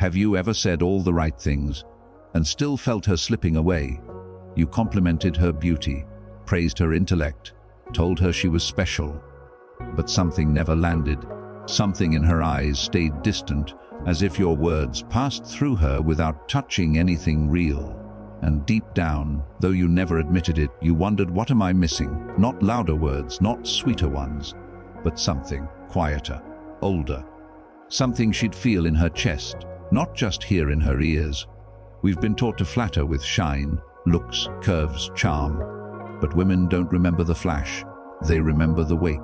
Have you ever said all the right things and still felt her slipping away? You complimented her beauty, praised her intellect, told her she was special, but something never landed. Something in her eyes stayed distant, as if your words passed through her without touching anything real. And deep down, though you never admitted it, you wondered, what am I missing? Not louder words, not sweeter ones, but something quieter, older. Something she'd feel in her chest, not just hear in her ears. We've been taught to flatter with shine, looks, curves, charm. But women don't remember the flash, they remember the weight.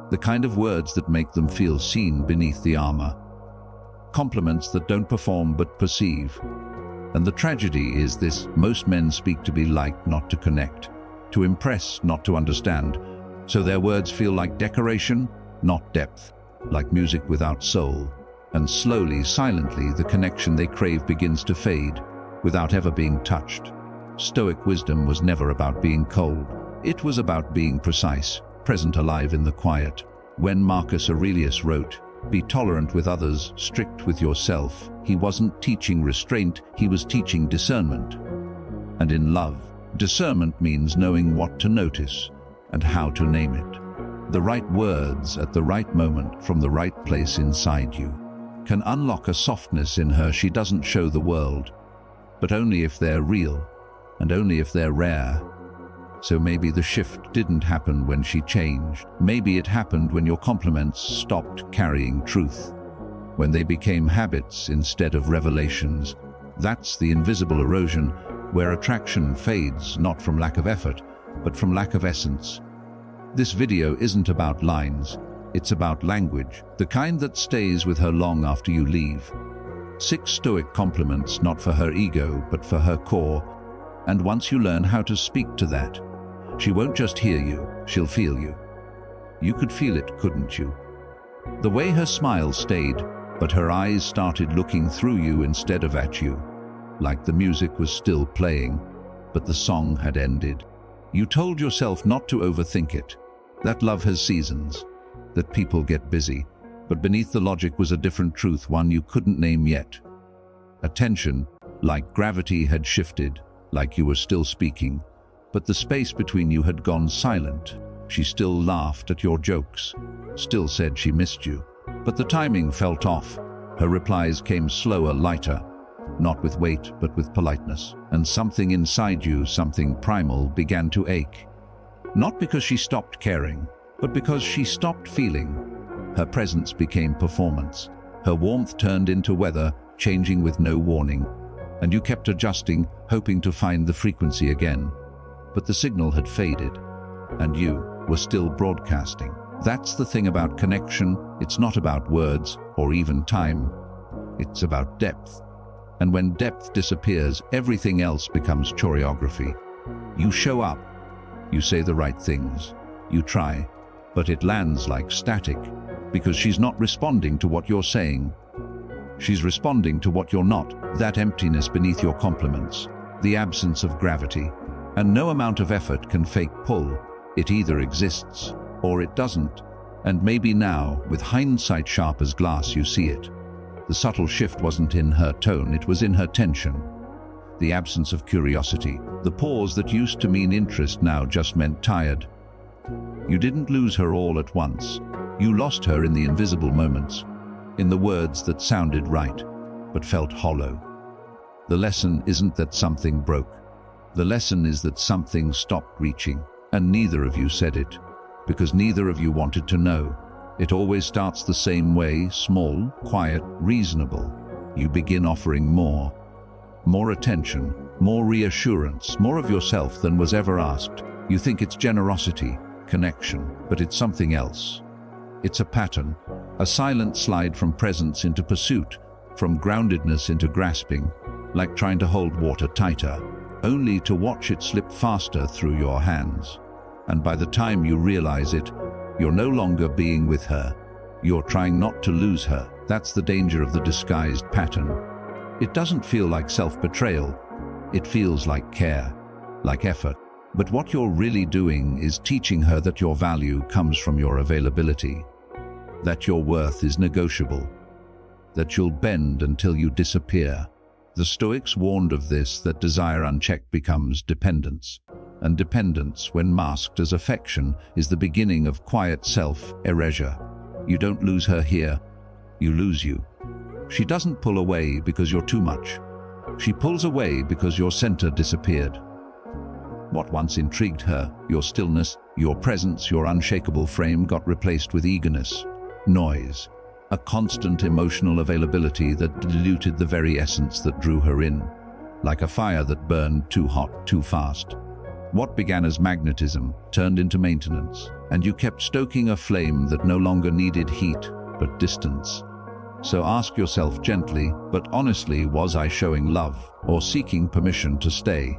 The kind of words that make them feel seen beneath the armor. Compliments that don't perform but perceive. And the tragedy is this: most men speak to be liked, not to connect, to impress, not to understand. So their words feel like decoration, not depth, like music without soul. And slowly, silently, the connection they crave begins to fade, without ever being touched. Stoic wisdom was never about being cold. It was about being precise, present, alive in the quiet. When Marcus Aurelius wrote, "Be tolerant with others, strict with yourself," he wasn't teaching restraint, he was teaching discernment. And in love, discernment means knowing what to notice and how to name it. The right words at the right moment from the right place inside you can unlock a softness in her she doesn't show the world, but only if they're real and only if they're rare. So maybe the shift didn't happen when she changed. Maybe it happened when your compliments stopped carrying truth, when they became habits instead of revelations. That's the invisible erosion, where attraction fades not from lack of effort, but from lack of essence. This video isn't about lines, it's about language, the kind that stays with her long after you leave. 6 Stoic compliments, not for her ego, but for her core. And once you learn how to speak to that, she won't just hear you, she'll feel you. You could feel it, couldn't you? The way her smile stayed, but her eyes started looking through you instead of at you. Like the music was still playing, but the song had ended. You told yourself not to overthink it, that love has seasons, that people get busy, but beneath the logic was a different truth, one you couldn't name yet. Attention, like gravity, had shifted, like you were still speaking, but the space between you had gone silent. She still laughed at your jokes, still said she missed you, but the timing felt off. Her replies came slower, lighter, not with weight, but with politeness. And something inside you, something primal, began to ache. Not because she stopped caring, but because she stopped feeling. Her presence became performance. Her warmth turned into weather, changing with no warning. And you kept adjusting, hoping to find the frequency again. But the signal had faded, and you were still broadcasting. That's the thing about connection. It's not about words or even time. It's about depth. And when depth disappears, everything else becomes choreography. You show up, you say the right things, you try, but it lands like static, because she's not responding to what you're saying. She's responding to what you're not, that emptiness beneath your compliments, the absence of gravity. And no amount of effort can fake pull. It either exists or it doesn't. And maybe now, with hindsight sharp as glass, you see it. The subtle shift wasn't in her tone, it was in her tension. The absence of curiosity, the pause that used to mean interest now just meant tired. You didn't lose her all at once. You lost her in the invisible moments, in the words that sounded right, but felt hollow. The lesson isn't that something broke. The lesson is that something stopped reaching, and neither of you said it, because neither of you wanted to know. It always starts the same way, small, quiet, reasonable. You begin offering more attention, more reassurance, more of yourself than was ever asked. You think it's generosity, connection, but it's something else. It's a pattern, a silent slide from presence into pursuit, from groundedness into grasping, like trying to hold water tighter, only to watch it slip faster through your hands. And by the time you realize it, you're no longer being with her. You're trying not to lose her. That's the danger of the disguised pattern. It doesn't feel like self-betrayal. It feels like care, like effort. But what you're really doing is teaching her that your value comes from your availability, that your worth is negotiable, that you'll bend until you disappear. The Stoics warned of this, that desire unchecked becomes dependence. And dependence, when masked as affection, is the beginning of quiet self-erasure. You don't lose her here, you lose you. She doesn't pull away because you're too much. She pulls away because your center disappeared. What once intrigued her, your stillness, your presence, your unshakable frame, got replaced with eagerness, noise, a constant emotional availability that diluted the very essence that drew her in, like a fire that burned too hot, too fast. What began as magnetism turned into maintenance, and you kept stoking a flame that no longer needed heat, but distance. So ask yourself gently, but honestly, was I showing love or seeking permission to stay?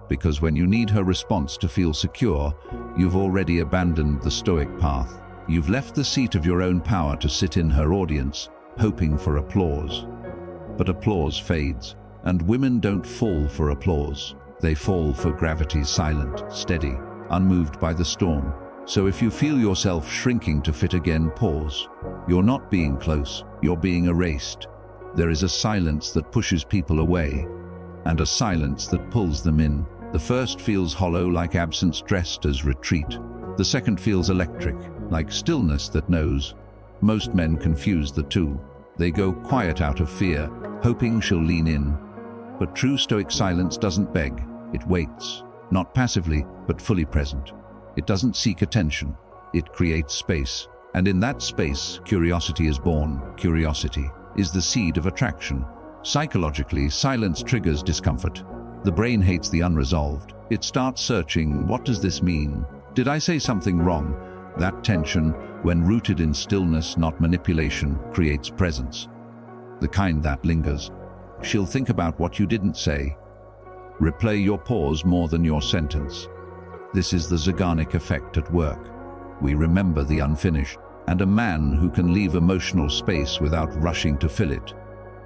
Because when you need her response to feel secure, you've already abandoned the Stoic path. You've left the seat of your own power to sit in her audience, hoping for applause. But applause fades, and women don't fall for applause. They fall for gravity, silent, steady, unmoved by the storm. So if you feel yourself shrinking to fit again, pause. You're not being close, you're being erased. There is a silence that pushes people away, and a silence that pulls them in. The first feels hollow, like absence dressed as retreat. The second feels electric, like stillness that knows. Most men confuse the two. They go quiet out of fear, hoping she'll lean in. But true Stoic silence doesn't beg, it waits, not passively, but fully present. It doesn't seek attention, it creates space. And in that space, curiosity is born. Curiosity is the seed of attraction. Psychologically, silence triggers discomfort. The brain hates the unresolved. It starts searching, what does this mean? Did I say something wrong? That tension, when rooted in stillness, not manipulation, creates presence. The kind that lingers. She'll think about what you didn't say. Replay your pause more than your sentence. This is the Zeigarnik effect at work. We remember the unfinished, and a man who can leave emotional space without rushing to fill it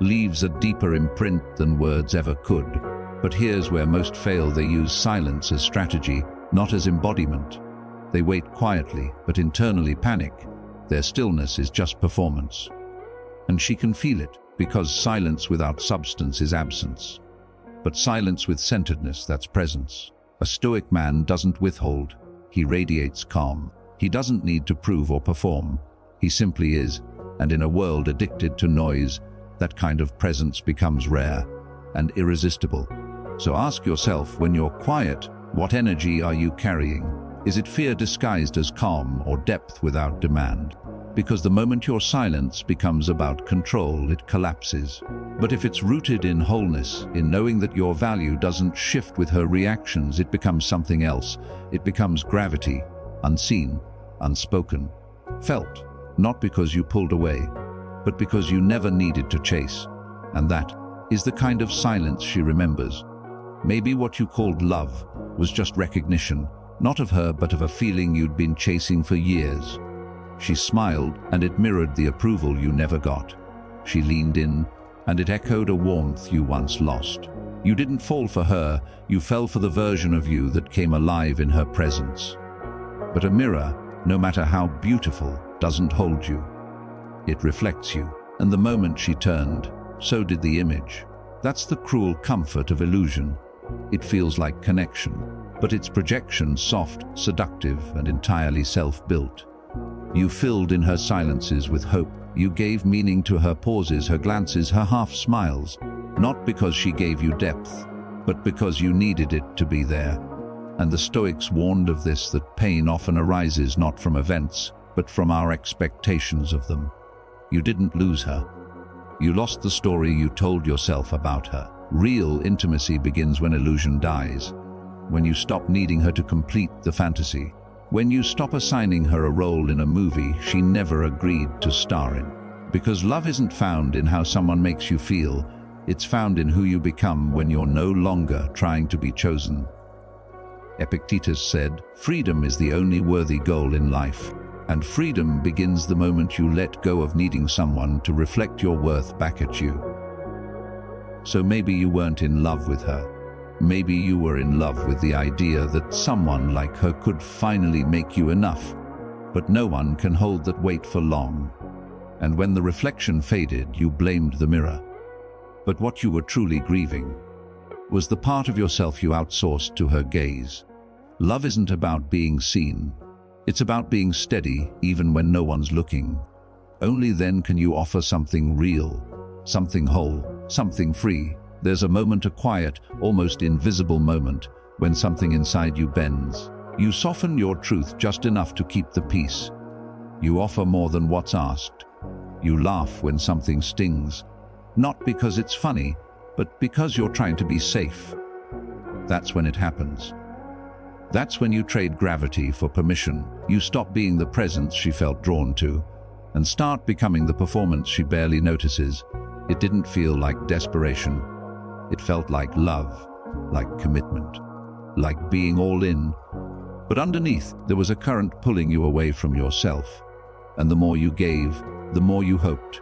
leaves a deeper imprint than words ever could. But here's where most fail. They use silence as strategy, not as embodiment. They wait quietly, but internally panic. Their stillness is just performance. And she can feel it, because silence without substance is absence. But silence with centeredness, that's presence. A Stoic man doesn't withhold. He radiates calm. He doesn't need to prove or perform. He simply is, and in a world addicted to noise, that kind of presence becomes rare and irresistible. So ask yourself, when you're quiet, what energy are you carrying? Is it fear disguised as calm, or depth without demand? Because the moment your silence becomes about control, it collapses. But if it's rooted in wholeness, in knowing that your value doesn't shift with her reactions, it becomes something else. It becomes gravity, unseen, unspoken, felt, not because you pulled away, but because you never needed to chase. And that is the kind of silence she remembers. Maybe what you called love was just recognition, not of her, but of a feeling you'd been chasing for years. She smiled, and it mirrored the approval you never got. She leaned in, and it echoed a warmth you once lost. You didn't fall for her, you fell for the version of you that came alive in her presence. But a mirror, no matter how beautiful, doesn't hold you. It reflects you, and the moment she turned, so did the image. That's the cruel comfort of illusion. It feels like connection, but its projection soft, seductive, and entirely self-built. You filled in her silences with hope. You gave meaning to her pauses, her glances, her half-smiles, not because she gave you depth, but because you needed it to be there. And the Stoics warned of this, that pain often arises not from events, but from our expectations of them. You didn't lose her. You lost the story you told yourself about her. Real intimacy begins when illusion dies, when you stop needing her to complete the fantasy, when you stop assigning her a role in a movie she never agreed to star in. Because love isn't found in how someone makes you feel, it's found in who you become when you're no longer trying to be chosen. Epictetus said, "Freedom is the only worthy goal in life." And freedom begins the moment you let go of needing someone to reflect your worth back at you. So maybe you weren't in love with her. Maybe you were in love with the idea that someone like her could finally make you enough. But no one can hold that weight for long. And when the reflection faded, you blamed the mirror. But what you were truly grieving was the part of yourself you outsourced to her gaze. Love isn't about being seen. It's about being steady even when no one's looking. Only then can you offer something real, something whole, something free. There's a moment, a quiet, almost invisible moment, when something inside you bends. You soften your truth just enough to keep the peace. You offer more than what's asked. You laugh when something stings, not because it's funny, but because you're trying to be safe. That's when it happens. That's when you trade gravity for permission. You stop being the presence she felt drawn to, and start becoming the performance she barely notices. It didn't feel like desperation. It felt like love, like commitment, like being all in. But underneath, there was a current pulling you away from yourself. And the more you gave, the more you hoped.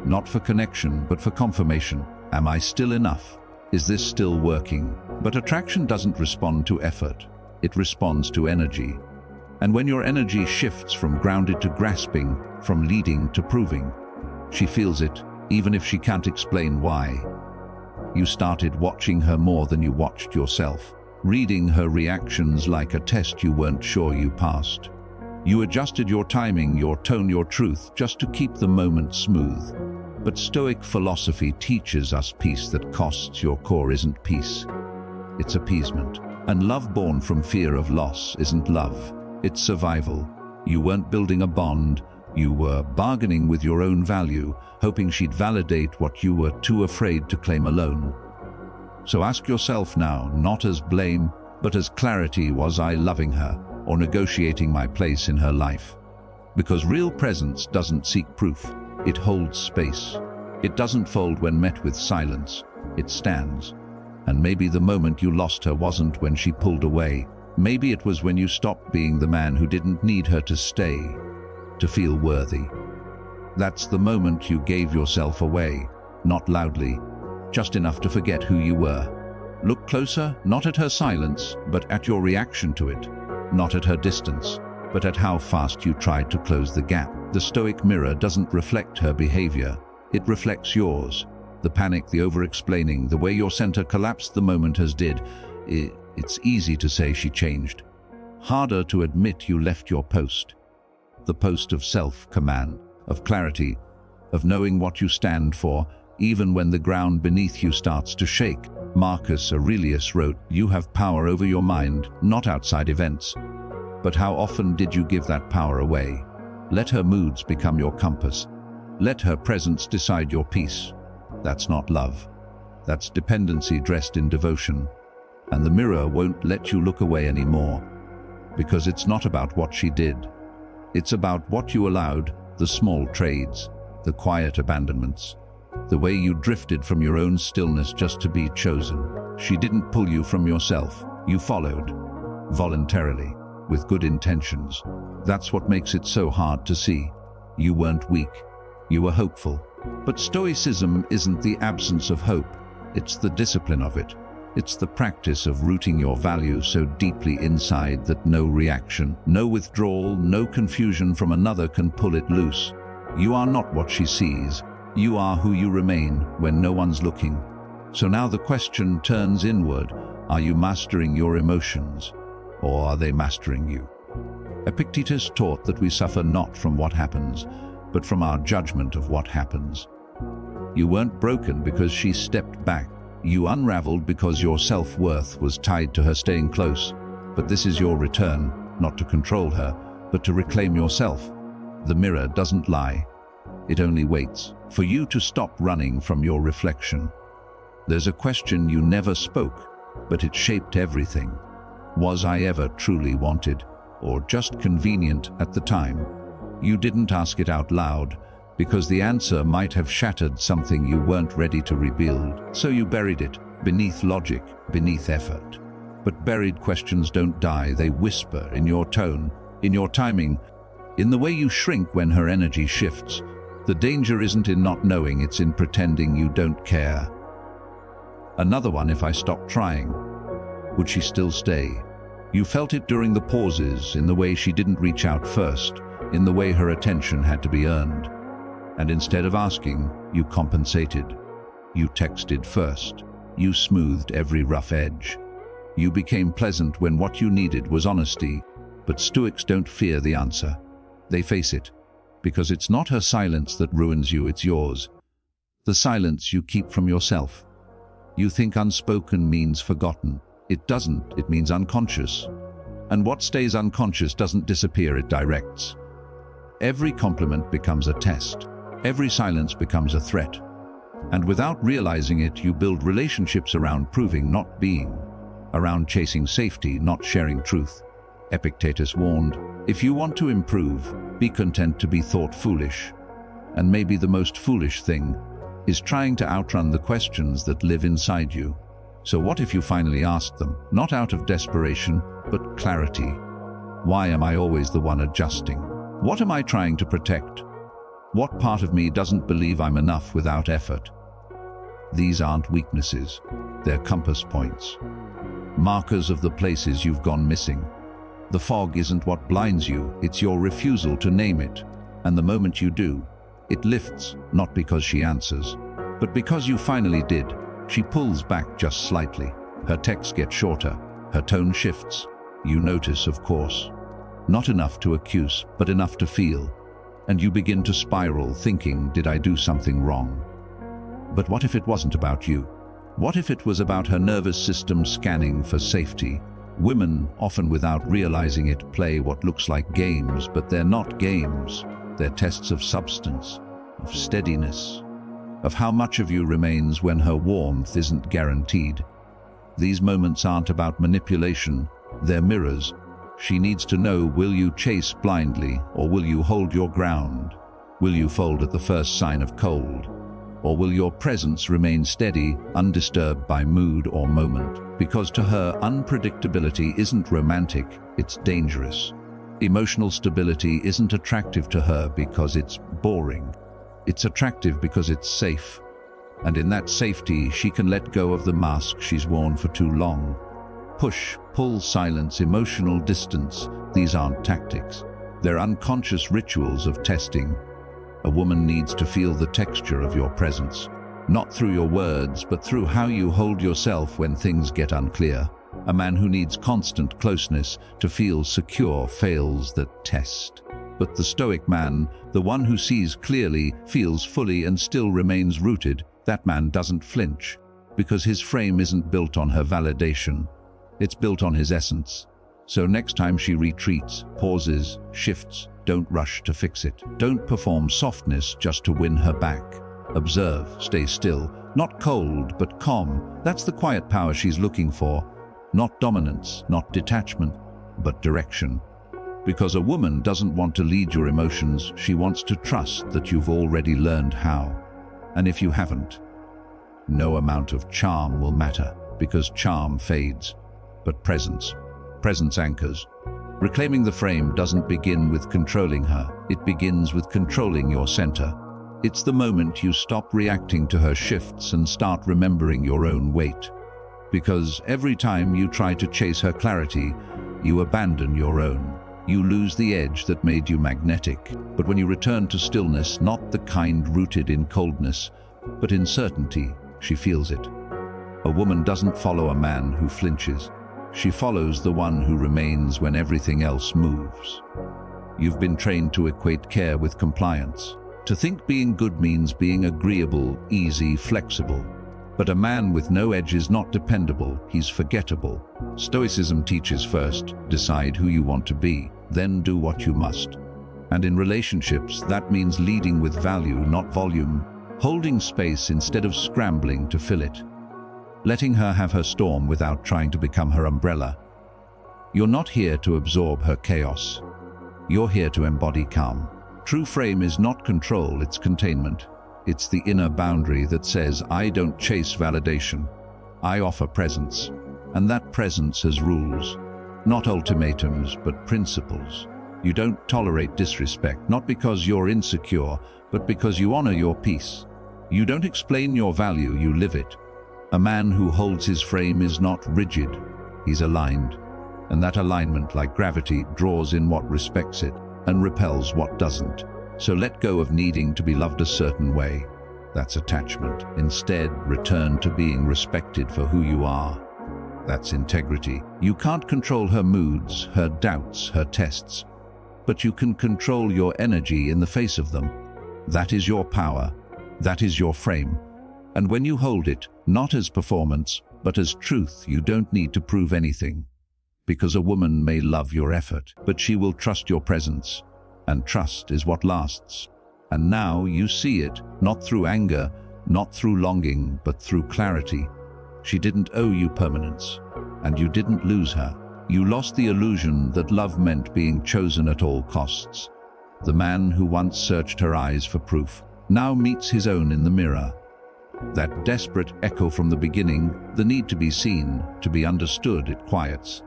Not for connection, but for confirmation. Am I still enough? Is this still working? But attraction doesn't respond to effort. It responds to energy. And when your energy shifts from grounded to grasping, from leading to proving, she feels it, even if she can't explain why. You started watching her more than you watched yourself, reading her reactions like a test you weren't sure you passed. You adjusted your timing, your tone, your truth, just to keep the moment smooth. But Stoic philosophy teaches us peace that costs your core isn't peace. It's appeasement. And love born from fear of loss isn't love. It's survival. You weren't building a bond. You were bargaining with your own value, hoping she'd validate what you were too afraid to claim alone. So ask yourself now, not as blame, but as clarity: was I loving her or negotiating my place in her life? Because real presence doesn't seek proof. It holds space. It doesn't fold when met with silence. It stands. And maybe the moment you lost her wasn't when she pulled away. Maybe it was when you stopped being the man who didn't need her to stay, to feel worthy. That's the moment you gave yourself away, not loudly, just enough to forget who you were. Look closer, not at her silence, but at your reaction to it. Not at her distance, but at how fast you tried to close the gap. The Stoic mirror doesn't reflect her behavior. It reflects yours. The panic, the over-explaining, the way your center collapsed the moment hers did. It's easy to say she changed. Harder to admit you left your post. The post of self-command, of clarity, of knowing what you stand for, even when the ground beneath you starts to shake. Marcus Aurelius wrote, "You have power over your mind, not outside events." But how often did you give that power away? Let her moods become your compass. Let her presence decide your peace. That's not love. That's dependency dressed in devotion. And the mirror won't let you look away anymore. Because it's not about what she did. It's about what you allowed, the small trades, the quiet abandonments, the way you drifted from your own stillness just to be chosen. She didn't pull you from yourself. You followed, voluntarily, with good intentions. That's what makes it so hard to see. You weren't weak. You were hopeful. But Stoicism isn't the absence of hope. It's the discipline of it. It's the practice of rooting your value so deeply inside that no reaction, no withdrawal, no confusion from another can pull it loose. You are not what she sees. You are who you remain when no one's looking. So now the question turns inward. Are you mastering your emotions, or are they mastering you? Epictetus taught that we suffer not from what happens, but from our judgment of what happens. You weren't broken because she stepped back. You unraveled because your self-worth was tied to her staying close. But this is your return, not to control her, but to reclaim yourself. The mirror doesn't lie. It only waits for you to stop running from your reflection. There's a question you never spoke, but it shaped everything. Was I ever truly wanted, or just convenient at the time? You didn't ask it out loud, because the answer might have shattered something you weren't ready to rebuild. So you buried it, beneath logic, beneath effort. But buried questions don't die, they whisper in your tone, in your timing, in the way you shrink when her energy shifts. The danger isn't in not knowing, it's in pretending you don't care. Another one: if I stopped trying, would she still stay? You felt it during the pauses, in the way she didn't reach out first, in the way her attention had to be earned. And instead of asking, you compensated. You texted first. You smoothed every rough edge. You became pleasant when what you needed was honesty. But Stoics don't fear the answer. They face it, because it's not her silence that ruins you, it's yours. The silence you keep from yourself. You think unspoken means forgotten. It doesn't, it means unconscious. And what stays unconscious doesn't disappear, it directs. Every compliment becomes a test. Every silence becomes a threat. And without realizing it, you build relationships around proving, not being. Around chasing safety, not sharing truth. Epictetus warned, if you want to improve, be content to be thought foolish. And maybe the most foolish thing is trying to outrun the questions that live inside you. So what if you finally asked them, not out of desperation, but clarity? Why am I always the one adjusting? What am I trying to protect? What part of me doesn't believe I'm enough without effort? These aren't weaknesses, they're compass points. Markers of the places you've gone missing. The fog isn't what blinds you, it's your refusal to name it. And the moment you do, it lifts, not because she answers, but because you finally did. She pulls back just slightly. Her texts get shorter. Her tone shifts. You notice, of course. Not enough to accuse, but enough to feel. And you begin to spiral, thinking, did I do something wrong? But what if it wasn't about you? What if it was about her nervous system scanning for safety? Women, often without realizing it, play what looks like games, but they're not games. They're tests of substance, of steadiness, of how much of you remains when her warmth isn't guaranteed. These moments aren't about manipulation, they're mirrors. She needs to know, will you chase blindly, or will you hold your ground? Will you fold at the first sign of cold? Or will your presence remain steady, undisturbed by mood or moment? Because to her, unpredictability isn't romantic, it's dangerous. Emotional stability isn't attractive to her because it's boring. It's attractive because it's safe. And in that safety, she can let go of the mask she's worn for too long. Push, pull, silence, emotional distance, these aren't tactics. They're unconscious rituals of testing. A woman needs to feel the texture of your presence, not through your words, but through how you hold yourself when things get unclear. A man who needs constant closeness to feel secure fails that test. But the Stoic man, the one who sees clearly, feels fully, and still remains rooted, that man doesn't flinch, because his frame isn't built on her validation. It's built on his essence. So next time she retreats, pauses, shifts, don't rush to fix it. Don't perform softness just to win her back. Observe, stay still, not cold, but calm. That's the quiet power she's looking for. Not dominance, not detachment, but direction. Because a woman doesn't want to lead your emotions, she wants to trust that you've already learned how. And if you haven't, no amount of charm will matter, because charm fades. But presence anchors. Reclaiming the frame doesn't begin with controlling her, it begins with controlling your center. It's the moment you stop reacting to her shifts and start remembering your own weight. Because every time you try to chase her clarity, you abandon your own. You lose the edge that made you magnetic. But when you return to stillness, not the kind rooted in coldness, but in certainty, she feels it. A woman doesn't follow a man who flinches. She follows the one who remains when everything else moves. You've been trained to equate care with compliance. To think being good means being agreeable, easy, flexible. But a man with no edge is not dependable, he's forgettable. Stoicism teaches first, decide who you want to be, then do what you must. And in relationships, that means leading with value, not volume, holding space instead of scrambling to fill it. Letting her have her storm without trying to become her umbrella. You're not here to absorb her chaos. You're here to embody calm. True frame is not control, it's containment. It's the inner boundary that says, I don't chase validation. I offer presence. And that presence has rules. Not ultimatums, but principles. You don't tolerate disrespect, not because you're insecure, but because you honor your peace. You don't explain your value, you live it. A man who holds his frame is not rigid, he's aligned. And that alignment, like gravity, draws in what respects it and repels what doesn't. So let go of needing to be loved a certain way. That's attachment. Instead, return to being respected for who you are. That's integrity. You can't control her moods, her doubts, her tests, but you can control your energy in the face of them. That is your power. That is your frame. And when you hold it, not as performance, but as truth, you don't need to prove anything. Because a woman may love your effort, but she will trust your presence. And trust is what lasts. And now you see it, not through anger, not through longing, but through clarity. She didn't owe you permanence, and you didn't lose her. You lost the illusion that love meant being chosen at all costs. The man who once searched her eyes for proof now meets his own in the mirror. That desperate echo from the beginning, the need to be seen, to be understood, it quiets.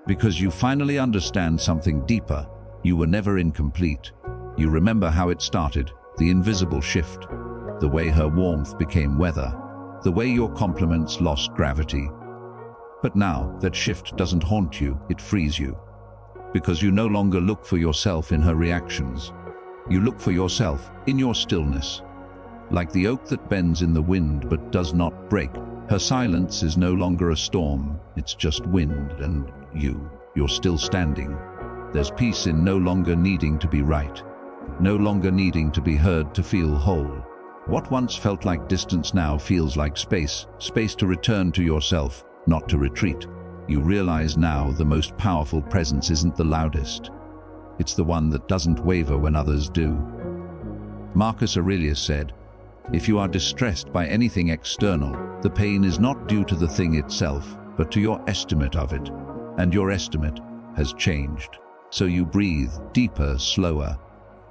Because you finally understand something deeper. You were never incomplete. You remember how it started, the invisible shift, the way her warmth became weather, the way your compliments lost gravity. But now that shift doesn't haunt you, it frees you. Because you no longer look for yourself in her reactions. You look for yourself in your stillness. Like the oak that bends in the wind but does not break, her silence is no longer a storm, it's just wind, and you're still standing. There's peace in no longer needing to be right, no longer needing to be heard to feel whole. What once felt like distance now feels like space to return to yourself, not to retreat. You realize now the most powerful presence isn't the loudest. It's the one that doesn't waver when others do. Marcus Aurelius said, "If you are distressed by anything external, the pain is not due to the thing itself, but to your estimate of it. And your estimate has changed. So you breathe deeper, slower,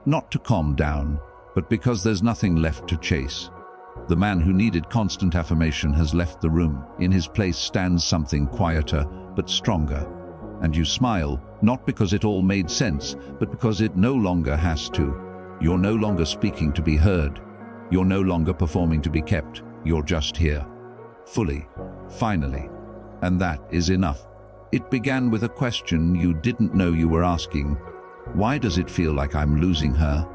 not to calm down, but because there's nothing left to chase. The man who needed constant affirmation has left the room. In his place stands something quieter, but stronger. And you smile, not because it all made sense, but because it no longer has to. You're no longer speaking to be heard. You're no longer performing to be kept. You're just here. Fully. Finally. And that is enough. It began with a question you didn't know you were asking. Why does it feel like I'm losing her?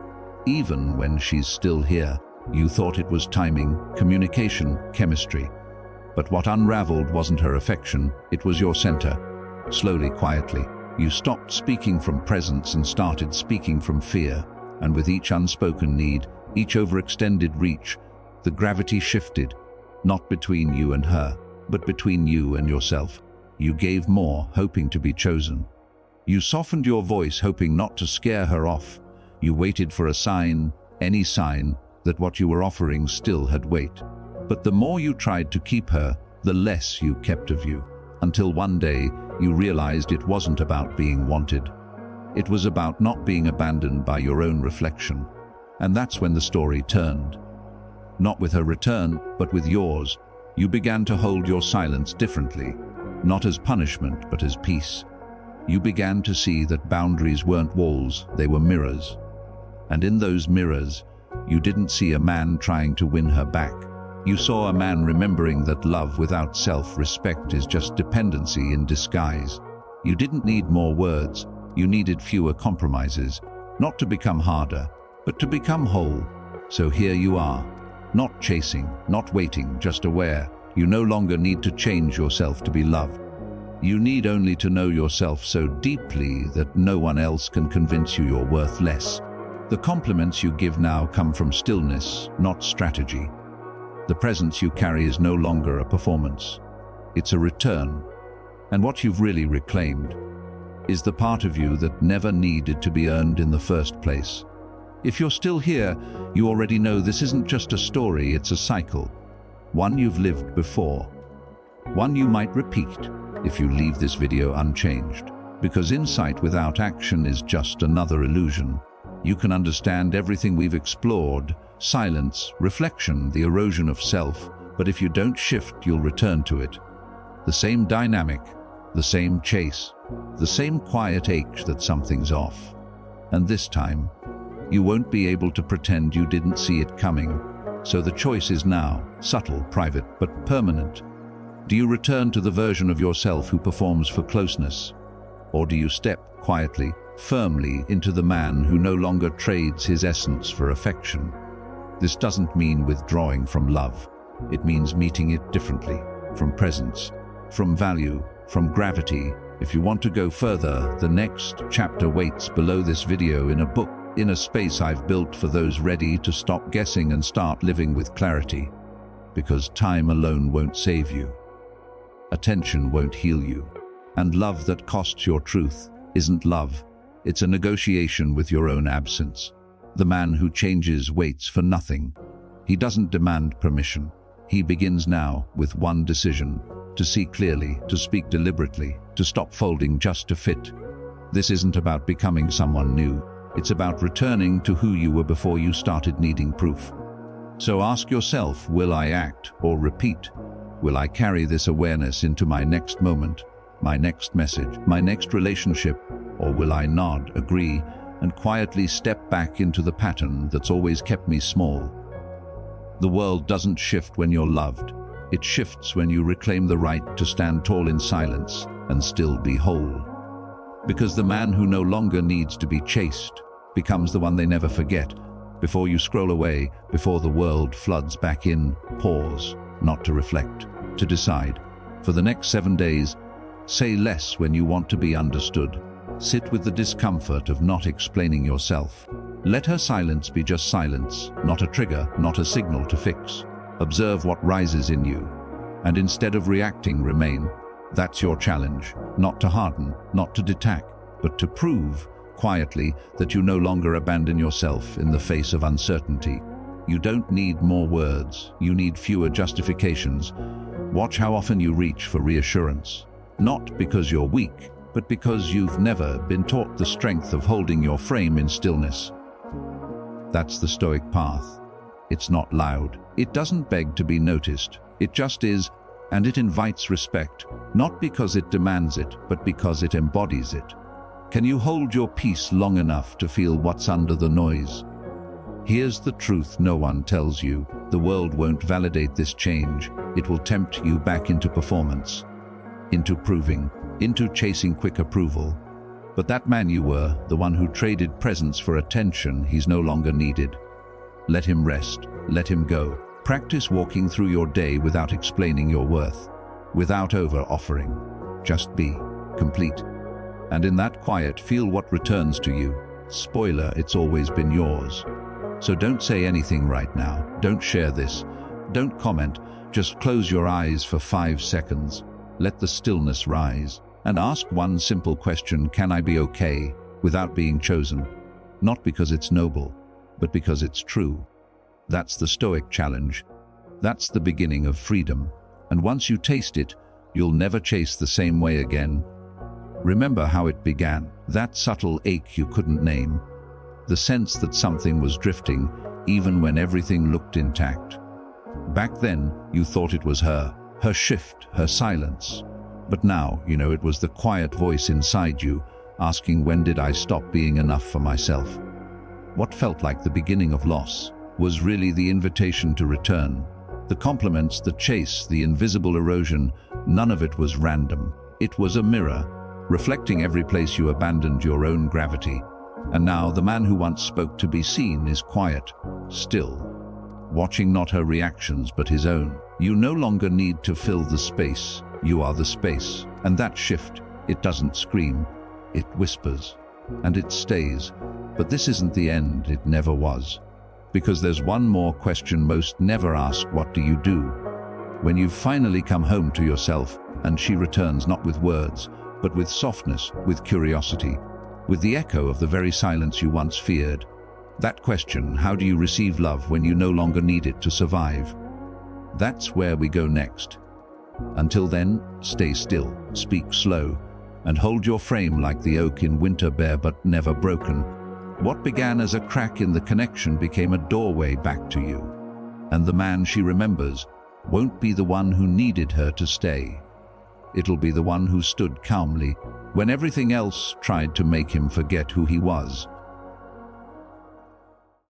Even when she's still here. You thought it was timing, communication, chemistry. But what unraveled wasn't her affection, it was your center. Slowly, quietly, you stopped speaking from presence and started speaking from fear. And with each unspoken need, each overextended reach, the gravity shifted, not between you and her, but between you and yourself. You gave more, hoping to be chosen. You softened your voice, hoping not to scare her off. You waited for a sign, any sign, that what you were offering still had weight. But the more you tried to keep her, the less you kept of you. Until one day, you realized it wasn't about being wanted. It was about not being abandoned by your own reflection. And that's when the story turned. Not with her return, but with yours. You began to hold your silence differently. Not as punishment, but as peace. You began to see that boundaries weren't walls, they were mirrors. And in those mirrors, you didn't see a man trying to win her back. You saw a man remembering that love without self-respect is just dependency in disguise. You didn't need more words, you needed fewer compromises. Not to become harder, but to become whole. So here you are. Not chasing, not waiting, just aware. You no longer need to change yourself to be loved. You need only to know yourself so deeply that no one else can convince you you're worth less. The compliments you give now come from stillness, not strategy. The presence you carry is no longer a performance. It's a return. And what you've really reclaimed is the part of you that never needed to be earned in the first place. If you're still here, you already know this isn't just a story, it's a cycle. One you've lived before. One you might repeat if you leave this video unchanged. Because insight without action is just another illusion. You can understand everything we've explored, silence, reflection, the erosion of self, but if you don't shift, you'll return to it. The same dynamic, the same chase, the same quiet ache that something's off. And this time, you won't be able to pretend you didn't see it coming. So the choice is now, subtle, private, but permanent. Do you return to the version of yourself who performs for closeness? Or do you step quietly, firmly into the man who no longer trades his essence for affection. This doesn't mean withdrawing from love. It means meeting it differently, from presence, from value, from gravity. If you want to go further, the next chapter waits below this video in a book, in a space I've built for those ready to stop guessing and start living with clarity. Because time alone won't save you. Attention won't heal you. And love that costs your truth isn't love. It's a negotiation with your own absence. The man who changes waits for nothing. He doesn't demand permission. He begins now with one decision: to see clearly, to speak deliberately, to stop folding just to fit. This isn't about becoming someone new. It's about returning to who you were before you started needing proof. So ask yourself, will I act or repeat? Will I carry this awareness into my next moment, my next message, my next relationship? Or will I nod, agree, and quietly step back into the pattern that's always kept me small? The world doesn't shift when you're loved. It shifts when you reclaim the right to stand tall in silence and still be whole. Because the man who no longer needs to be chased becomes the one they never forget. Before you scroll away, before the world floods back in, pause, not to reflect, to decide. For the next 7 days, say less when you want to be understood. Sit with the discomfort of not explaining yourself. Let her silence be just silence, not a trigger, not a signal to fix. Observe what rises in you, and instead of reacting, remain. That's your challenge, not to harden, not to detach, but to prove, quietly, that you no longer abandon yourself in the face of uncertainty. You don't need more words, you need fewer justifications. Watch how often you reach for reassurance. Not because you're weak, but because you've never been taught the strength of holding your frame in stillness. That's the Stoic path. It's not loud. It doesn't beg to be noticed. It just is, and it invites respect, not because it demands it, but because it embodies it. Can you hold your peace long enough to feel what's under the noise? Here's the truth no one tells you. The world won't validate this change. It will tempt you back into performance, into proving, into chasing quick approval. But that man you were, the one who traded presence for attention, he's no longer needed. Let him rest, let him go. Practice walking through your day without explaining your worth, without over-offering. Just be complete. And in that quiet, feel what returns to you. Spoiler, it's always been yours. So don't say anything right now. Don't share this. Don't comment. Just close your eyes for 5 seconds. Let the stillness rise. And ask one simple question: can I be okay without being chosen? Not because it's noble, but because it's true. That's the Stoic challenge. That's the beginning of freedom. And once you taste it, you'll never chase the same way again. Remember how it began, that subtle ache you couldn't name. The sense that something was drifting, even when everything looked intact. Back then, you thought it was her shift, her silence. But now, it was the quiet voice inside you, asking, when did I stop being enough for myself? What felt like the beginning of loss was really the invitation to return. The compliments, the chase, the invisible erosion, none of it was random. It was a mirror, reflecting every place you abandoned your own gravity. And now the man who once spoke to be seen is quiet, still, watching not her reactions but his own. You no longer need to fill the space. You are the space. And that shift, it doesn't scream, it whispers, and it stays. But this isn't the end, it never was. Because there's one more question most never ask: what do you do? When you've finally come home to yourself, and she returns not with words, but with softness, with curiosity, with the echo of the very silence you once feared. That question, how do you receive love when you no longer need it to survive? That's where we go next. Until then, stay still, speak slow, and hold your frame like the oak in winter, bare but never broken. What began as a crack in the connection became a doorway back to you. And the man she remembers won't be the one who needed her to stay. It'll be the one who stood calmly when everything else tried to make him forget who he was.